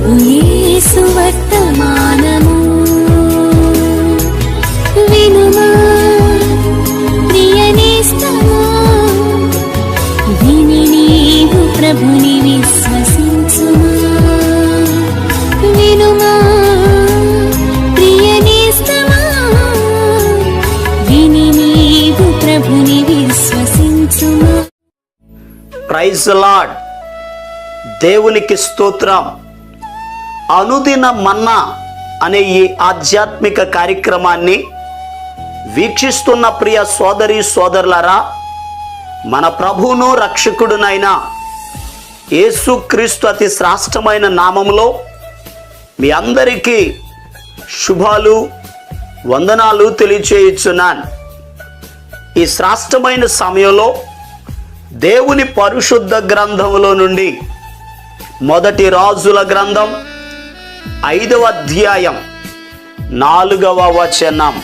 ప్రభు యేసు వర్తమానము వినుమా ప్రియనేస్తమా, విని నీవు ప్రభుని విశ్వసించుమా. వినుమా ప్రియనేస్తమా, విని నీవు ప్రభుని విశ్వసించుమా. Praise lord. దేవునికి స్తోత్రం. అనుదిన మన్నా అనే ఈ ఆధ్యాత్మిక కార్యక్రమాన్ని వీక్షిస్తున్న ప్రియ సోదరి సోదరులారా, మన ప్రభువును రక్షకుడునైన యేసుక్రీస్తు అతి శ్రేష్టమైన నామములో మీ అందరికీ శుభాలు వందనాలు తెలియచేయుచున్నాను. ఈ శ్రేష్టమైన సమయంలో దేవుని పరిశుద్ధ గ్రంథములో నుండి మొదటి రాజుల గ్రంథం 5వ అధ్యాయం 4వ వచనం.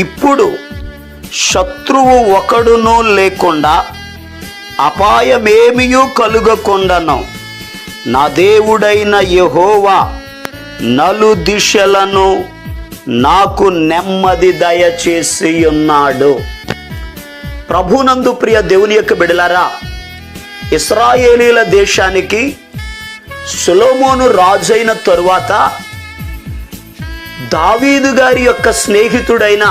ఇప్పుడు శత్రువు ఒకడును లేకుండా అపాయమేమియూ కలుగకుండాను నా దేవుడైన యెహోవా నలు దిశలను నాకు నెమ్మది దయచేసి ఉన్నాడు. ప్రభునందు ప్రియ దేవుని యొక్క బిడ్డలారా, ఇశ్రాయేలీల దేశానికి సొలొమోను రాజైన తరువాత దావీదు గారి యొక్క స్నేహితుడైన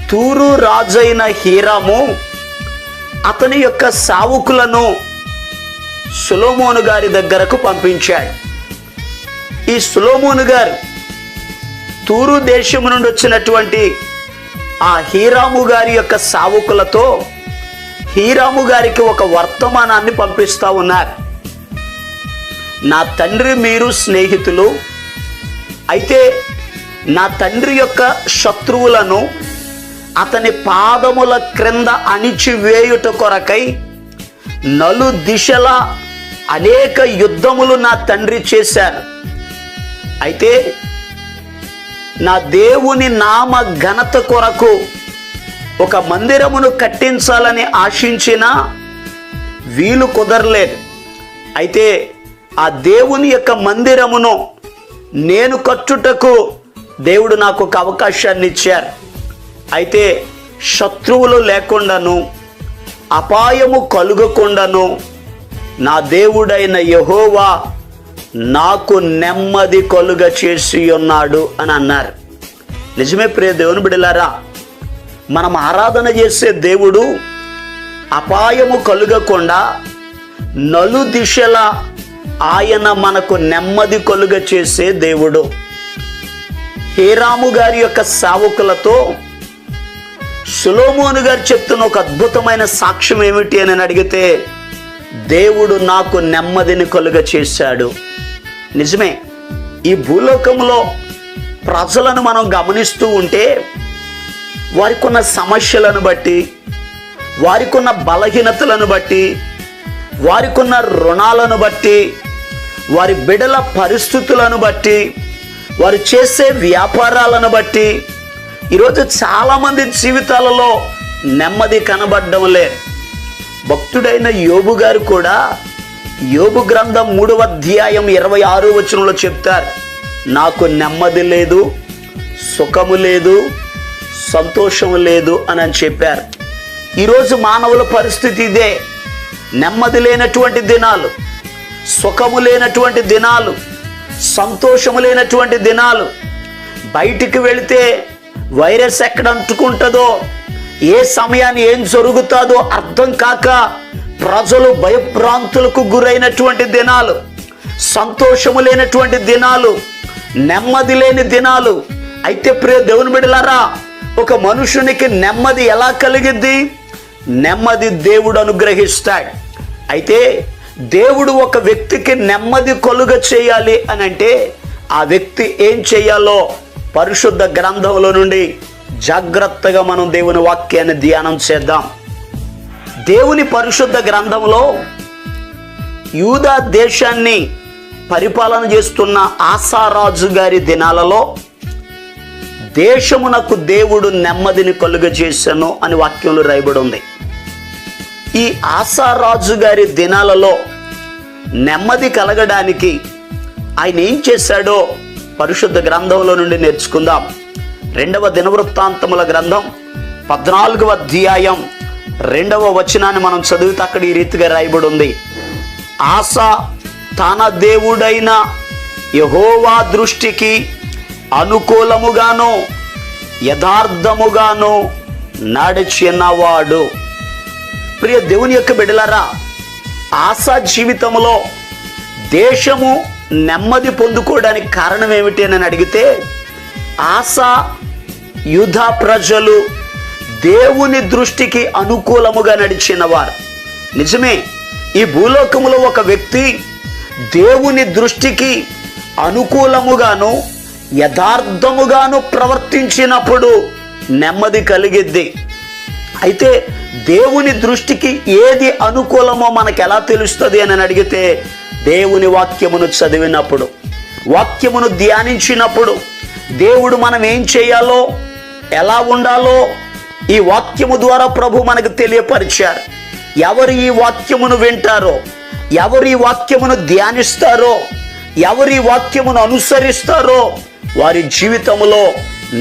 తూరు రాజైన హీరాము అతని యొక్క సావుకులను సొలొమోను గారి దగ్గరకు పంపించాడు. ఈ సొలొమోను గారు తూరు దేశం నుండి వచ్చినటువంటి ఆ హీరాము గారి యొక్క సావుకులతో హీరాము గారికి ఒక వర్తమానాన్ని పంపిస్తా ఉన్నారు. నా తండ్రి మీరు స్నేహితులు అయితే నా తండ్రి యొక్క శత్రువులను అతని పాదముల క్రింద అణిచివేయుట కొరకై నలు దిశల అనేక యుద్ధములు నా తండ్రి చేశారు. అయితే నా దేవుని నామ ఘనత కొరకు ఒక మందిరమును కట్టించాలని ఆశించినా వీలు కుదరలేదు. అయితే ఆ దేవుని యొక్క మందిరమును నేను కట్టుటకు దేవుడు నాకు ఒక అవకాశాన్ని ఇచ్చారు. అయితే శత్రువులు లేకుండాను అపాయము కలుగకుండాను నా దేవుడైన యెహోవా నాకు నెమ్మది కలుగ చేసి ఉన్నాడు అని అన్నారు. నిజమే ప్రియ దేవుని బిడ్డలారా, మనం ఆరాధన చేసే దేవుడు అపాయము కలుగకుండా నలు దిశల ఆయన మనకు నెమ్మది కలుగ చేసే దేవుడు. హీరాము గారి యొక్క సావుకులతో సొలొమోను గారు చెప్తున్న ఒక అద్భుతమైన సాక్ష్యం ఏమిటి అని అడిగితే, దేవుడు నాకు నెమ్మదిని కలుగ చేశాడు. నిజమే, ఈ భూలోకంలో ప్రజలను మనం గమనిస్తూ ఉంటే వారికున్న సమస్యలను బట్టి, వారికున్న బలహీనతలను బట్టి, వారికున్న రుణాలను బట్టి, వారి బిడల పరిస్థితులను బట్టి, వారు చేసే వ్యాపారాలను బట్టి ఈరోజు చాలామంది జీవితాలలో నెమ్మది కనబడడం లేదు. భక్తుడైన యోబు గారు కూడా యోబు గ్రంథం 3వ అధ్యాయం 26వ వచనంలో చెప్తారు, నాకు నెమ్మది లేదు, సుఖము లేదు, సంతోషము లేదు అని చెప్పారు. ఈరోజు మానవుల పరిస్థితి ఇదే. నెమ్మది లేనటువంటి దినాలు, సుఖము లేనటువంటి దినాలు, సంతోషము లేనటువంటి దినాలు. బయటికి వెళితే వైరస్ ఎక్కడ అంటుకుంటుందో, ఏ సమయాన్ని ఏం జరుగుతుందో అర్థం కాక ప్రజలు భయభ్రాంతులకు గురైనటువంటి దినాలు, సంతోషము లేనటువంటి దినాలు, నెమ్మది లేని దినాలు. అయితే ప్రియ దేవుని బిడ్డలారా, ఒక మనుషునికి నెమ్మది ఎలా కలిగిద్ది? నెమ్మది దేవుడు అనుగ్రహిస్తాడు. అయితే దేవుడు ఒక వ్యక్తికి నెమ్మది కలుగ చేయాలి అని అంటే ఆ వ్యక్తి ఏం చేయాలో పరిశుద్ధ గ్రంథంలో నుండి జాగ్రత్తగా మనం దేవుని వాక్యాన్ని ధ్యానం చేద్దాం. దేవుని పరిశుద్ధ గ్రంథంలో యూదా దేశాన్ని పరిపాలన చేస్తున్న ఆసారాజు గారి దినాలలో దేశమునకు దేవుడు నెమ్మదిని కలుగజేసెను అని వాక్యంలో రాయబడి ఉంది. ఈ ఆసారాజు గారి దినాలలో నెమ్మది కలగడానికి ఆయన ఏం చేశాడో పరిశుద్ధ గ్రంథంలో నుండి నేర్చుకుందాం. 2వ దినవృత్తాంతముల గ్రంథం 14వ అధ్యాయం 2వ వచనాన్ని మనం చదివితే అక్కడ ఈ రీతిగా రాయబడి ఉంది. ఆసా తన దేవుడైన యెహోవా దృష్టికి అనుకూలముగాను యథార్థముగాను నడిచినవాడు. ప్రియ దేవుని యొక్క బిడ్డలారా, ఆసా జీవితంలో దేశము నెమ్మది పొందుకోవడానికి కారణం ఏమిటి అని అడిగితే, ఆసా యూదా ప్రజలు దేవుని దృష్టికి అనుకూలముగా నడిచినవారు. నిజమే, ఈ భూలోకములో ఒక వ్యక్తి దేవుని దృష్టికి అనుకూలముగాను యథార్థముగాను ప్రవర్తించినప్పుడు నెమ్మది కలిగిద్ది. అయితే దేవుని దృష్టికి ఏది అనుకూలమో మనకు ఎలా తెలుస్తుంది అని అడిగితే, దేవుని వాక్యమును చదివినప్పుడు, వాక్యమును ధ్యానించినప్పుడు, దేవుడు మనం ఏం చేయాలో ఎలా ఉండాలో ఈ వాక్యము ద్వారా ప్రభు మనకు తెలియపరిచారు. ఎవరు ఈ వాక్యమును వింటారో, ఎవరు ఈ వాక్యమును ధ్యానిస్తారో, ఎవరు ఈ వాక్యమును అనుసరిస్తారో వారి జీవితంలో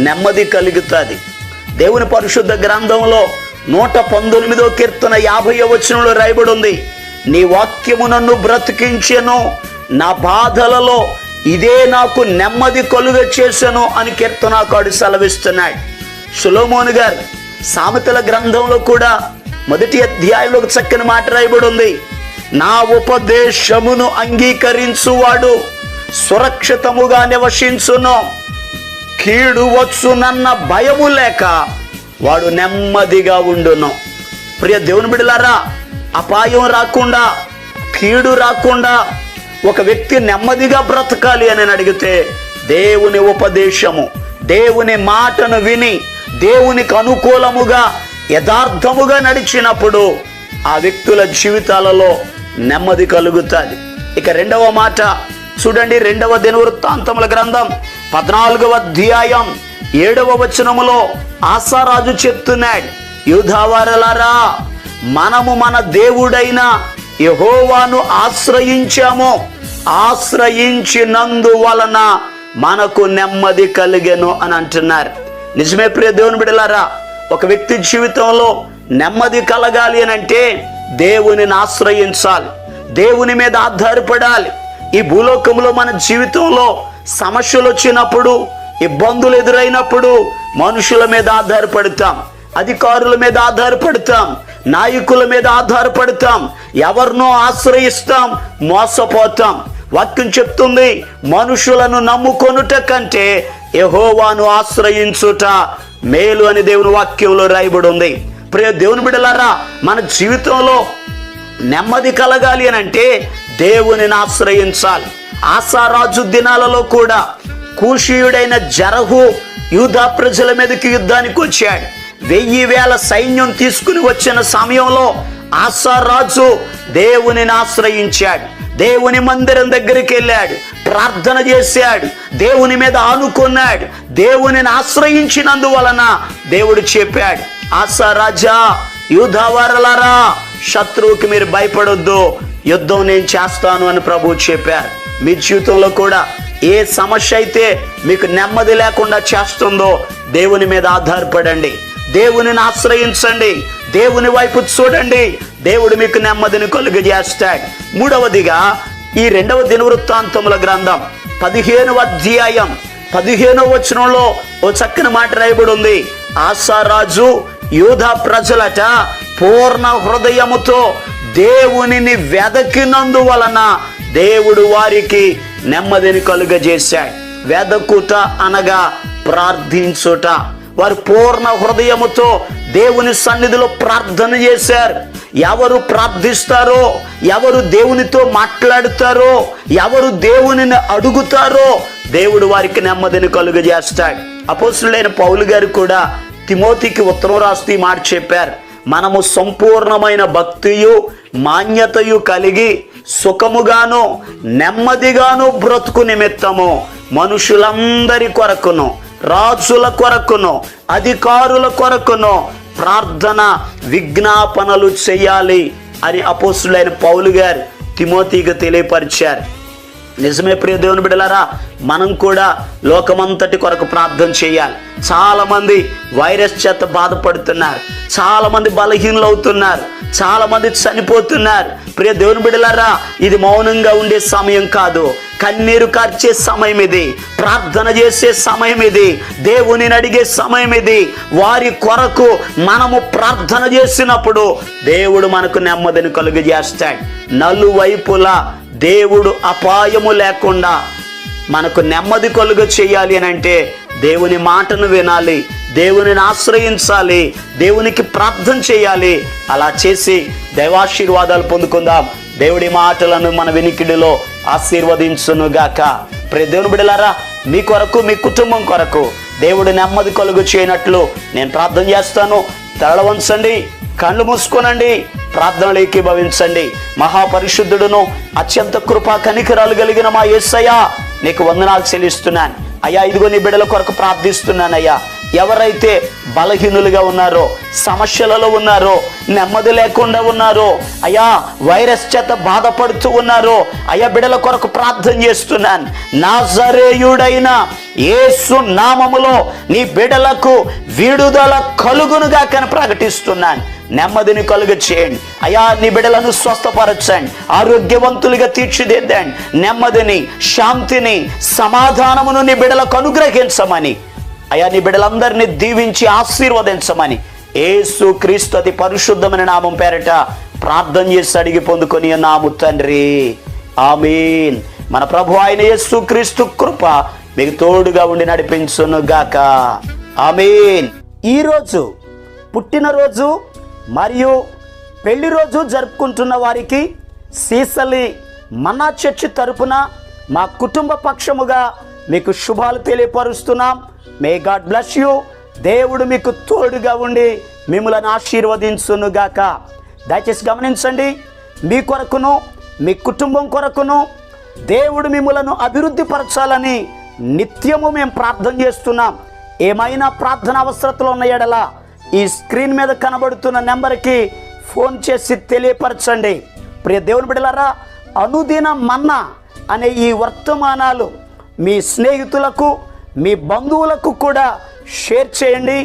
నెమ్మది కలుగుతుంది. దేవుని పరిశుద్ధ గ్రంథంలో 119వ కీర్తన 50వ వచనంలో రాయబడి ఉంది, నీ వాక్యము నన్ను బ్రతికించెను, నా బాధలలో ఇదే నాకు నెమ్మది కలుగ చేసెను అని కీర్తనాకారుడు సెలవిస్తున్నాడు. సొలొమోను గారు సామెతల గ్రంథంలో కూడా 1వ అధ్యాయంలో ఒక చక్కని మాట రాయబడి ఉంది, నా ఉపదేశమును అంగీకరించువాడు సురక్షితముగా నివసించును, కీడు వచ్చునన్న భయము లేక వాడు నెమ్మదిగా ఉండును. ప్రియ దేవుని బిడ్డలారా, అపాయం రాకుండా, కీడు రాకుండా ఒక వ్యక్తి నెమ్మదిగా బ్రతకాలి అని అడిగితే, దేవుని ఉపదేశము, దేవుని మాటను విని దేవునికి అనుకూలముగా యథార్థముగా నడిచినప్పుడు ఆ వ్యక్తుల జీవితాలలో నెమ్మది కలుగుతుంది. ఇక 2వ మాట చూడండి, 2వ దినవృత్తాంతముల గ్రంథం 14వ అధ్యాయం 7వ వచనములో ఆసారాజు చెప్తున్నాడు, యూదావారలారా, మనము మన దేవుడైన యెహోవాను ఆశ్రయించాము, ఆశ్రయించినందువలన మనకు నెమ్మది కలిగెను అని అంటున్నారు. నిజమే ప్రియ దేవుని బిడ్డలారా, ఒక వ్యక్తి జీవితంలో నెమ్మది కలగాలి అని అంటే దేవునిని ఆశ్రయించాలి, దేవుని మీద ఆధారపడాలి. ఈ భూలోకంలో మన జీవితంలో సమస్యలు వచ్చినప్పుడు, ఇబ్బందులు ఎదురైనప్పుడు మనుషుల మీద ఆధారపడతాం, అధికారుల మీద ఆధారపడతాం, నాయకుల మీద ఆధారపడతాం, ఎవరినో ఆశ్రయిస్తాం, మోసపోతాం. వాక్యం చెప్తుంది, మనుషులను నమ్ముకొనుట కంటే యెహోవాను ఆశ్రయించుట మేలు అని దేవుని వాక్యంలో రాయబడి ఉంది. ప్రియ దేవుని బిడ్డలారా, మన జీవితంలో నెమ్మది కలగాలి అని అంటే దేవునిని ఆశ్రయించాలి. ఆసారాజు దినాలలో కూడా కూషీయుడైన జరహు యూదా ప్రజల మీదకి యుద్ధానికి వచ్చాడు. 1000 సైన్యం తీసుకుని వచ్చిన సమయంలో ఆసారాజు దేవునిని ఆశ్రయించాడు, దేవుని మందిరం దగ్గరికి వెళ్ళాడు, ప్రార్థన చేశాడు, దేవుని మీద ఆనుకున్నాడు. దేవునిని ఆశ్రయించినందువలన దేవుడు చెప్పాడు, ఆసారాజా, యూదావారలారా, శత్రువుకి మీరు భయపడొద్దు, యుద్ధం నేను చేస్తాను అని ప్రభువు చెప్పారు. మీ జీవితంలో కూడా ఏ సమస్య అయితే మీకు నెమ్మది లేకుండా చేస్తుందో దేవుని మీద ఆధారపడండి, దేవునిని ఆశ్రయించండి, దేవుని వైపు చూడండి, దేవుడు మీకు నెమ్మదిని కలుగజేస్తాడు. 3వదిగా ఈ 2వ దినవృత్తాంతముల గ్రంథం 15వ అధ్యాయం 15వ వచనంలో ఓ చక్కని మాట రాయబడి ఉంది, ఆసారాజు యూదా ప్రజలట పూర్ణ హృదయముతో దేవునిని వెదకినందువలన దేవుడు వారికి నెమ్మదిని కలుగజేశాడు. వెదకుట అనగా ప్రార్థించుట. వారు పూర్ణ హృదయముతో దేవుని సన్నిధిలో ప్రార్థన చేశారు. ఎవరు ప్రార్థిస్తారో, ఎవరు దేవునితో మాట్లాడుతారో, ఎవరు దేవునిని అడుగుతారో దేవుడు వారికి నెమ్మదిని కలుగజేస్తాడు. అపోస్తలుడైన పౌలు గారు కూడా తిమోతికి ఉత్తరం రాస్తూ మాట చెప్పారు, మనము సంపూర్ణమైన భక్తియు మాన్యతయు కలిగి సుఖముగాను నెమ్మదిగాను బ్రతుకు నిమిత్తము మనుషులందరి కొరకును, రాజుల కొరకును, అధికారుల కొరకును ప్రార్థన విజ్ఞాపనలు చేయాలి అని అపోస్తలుడైన పౌలు గారు తిమోతికి తెలియపరిచారు. నిజమే ప్రియ దేవుని బిడ్డలారా, మనం కూడా లోకమంతటి కొరకు ప్రార్థన చేయాలి. చాలా మంది వైరస్ చేత బాధపడుతున్నారు, చాలా మంది బలహీనలు అవుతున్నారు, చాలా మంది చనిపోతున్నారు. ప్రియ దేవుని బిడ్డలారా, ఇది మౌనంగా ఉండే సమయం కాదు, కన్నీరు కార్చే సమయం ఇది, ప్రార్థన చేసే సమయం ఇది, దేవుని అడిగే సమయం ఇది. వారి కొరకు మనము ప్రార్థన చేసినప్పుడు దేవుడు మనకు నెమ్మదిని కలుగజేస్తాడు. నలువైపులా దేవుడు అపాయము లేకుండా మనకు నెమ్మది కలుగ చేయాలి అని అంటే దేవుని మాటను వినాలి, దేవునిని ఆశ్రయించాలి, దేవునికి ప్రార్థన చేయాలి. అలా చేసి దైవాశీర్వాదాలు పొందుకుందాం. దేవుడి మాటలను మన వినికిడిలో ఆశీర్వదించునుగాక. ప్రియ దేవుని బిడ్డలారా, మీ కొరకు, మీ కుటుంబం కొరకు దేవుడు నెమ్మది కలుగు చేయనట్లు నేను ప్రార్థన చేస్తాను. తల వంచండి, కళ్ళు మూసుకోనండి, ప్రార్థనలు ఏకీభవించండి. మహాపరిశుద్ధుడును అత్యంత కృపా కనికరాలు కలిగిన మా యేసయ్యా, నీకు వందనాలు చెల్లిస్తున్నాను అయ్యా. ఇదిగో నీ బిడ్డల కొరకు ప్రార్థిస్తున్నానయ్యా. ఎవరైతే బలహీనులుగా ఉన్నారో, సమస్యలలో ఉన్నారో, నెమ్మది లేకుండా ఉన్నారో, అయ్యా వైరస్ చేత బాధపడుతూ ఉన్నారో, అయ్యా బిడ్డల కొరకు ప్రార్థన చేస్తున్నాను. నాజరేయుడైన యేసు నామములో నీ బిడ్డలకు విడుదల కలుగునుగా కని ప్రకటిస్తున్నాను. నెమ్మదిని కలుగ చేయండి అయ్యా. నీ బిడ్డలను స్వస్థపరచండి, ఆరోగ్యవంతులుగా తీర్చిదిద్దండి. నెమ్మదిని, శాంతిని, సమాధానమును నీ బిడ్డలకు అనుగ్రహించమని అయ్యా, నీ బిడ్డలందరినీ దీవించి ఆశీర్వదించమని యేసు క్రీస్తు అతి పరిశుద్ధమైన నామం పేరట ప్రార్థన చేసి అడిగి పొందుకొని నాము తండ్రి, ఆమేన్. మన ప్రభు అయిన యేసు క్రీస్తు కృప మీకు తోడుగా ఉండి నడిపించును గాక, ఆమేన్. ఈరోజు పుట్టినరోజు మరియు పెళ్లి రోజు జరుపుకుంటున్న వారికి సీసలి మన్నా చర్చి తరపున మా కుటుంబ పక్షముగా మీకు శుభాలు తెలియపరుస్తున్నాం. May God bless you. దేవుడు మీకు తోడుగా ఉండి మిమ్మల్ని ఆశీర్వదించునుగాక. దయచేసి గమనించండి, మీ కొరకును మీ కుటుంబం కొరకును దేవుడు మిమ్మలను అభివృద్ధి పరచాలని నిత్యము మేము ప్రార్థన చేస్తున్నాం. ఏమైనా ప్రార్థన అవసరతలు ఉన్న ఎడల ఈ స్క్రీన్ మీద కనబడుతున్న నెంబర్కి ఫోన్ చేసి తెలియపరచండి. ప్రియ దేవుని బిడ్డలారా, అనుదిన మన్నా అనే ఈ వర్తమానాలు మీ స్నేహితులకు, మీ బంధువులకు కూడా షేర్ చేయండి.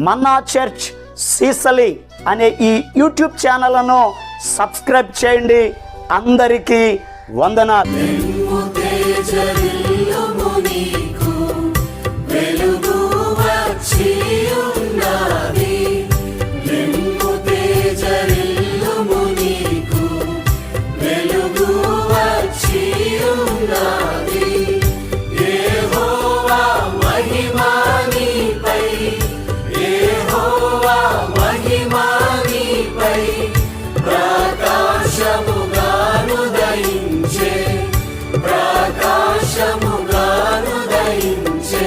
మన్నా చర్చ్ సీసలి అనే ఈ యూట్యూబ్ ఛానల్ను సబ్స్క్రైబ్ చేయండి. అందరికీ వందనాలు. ప్రకాశముగాను దయించే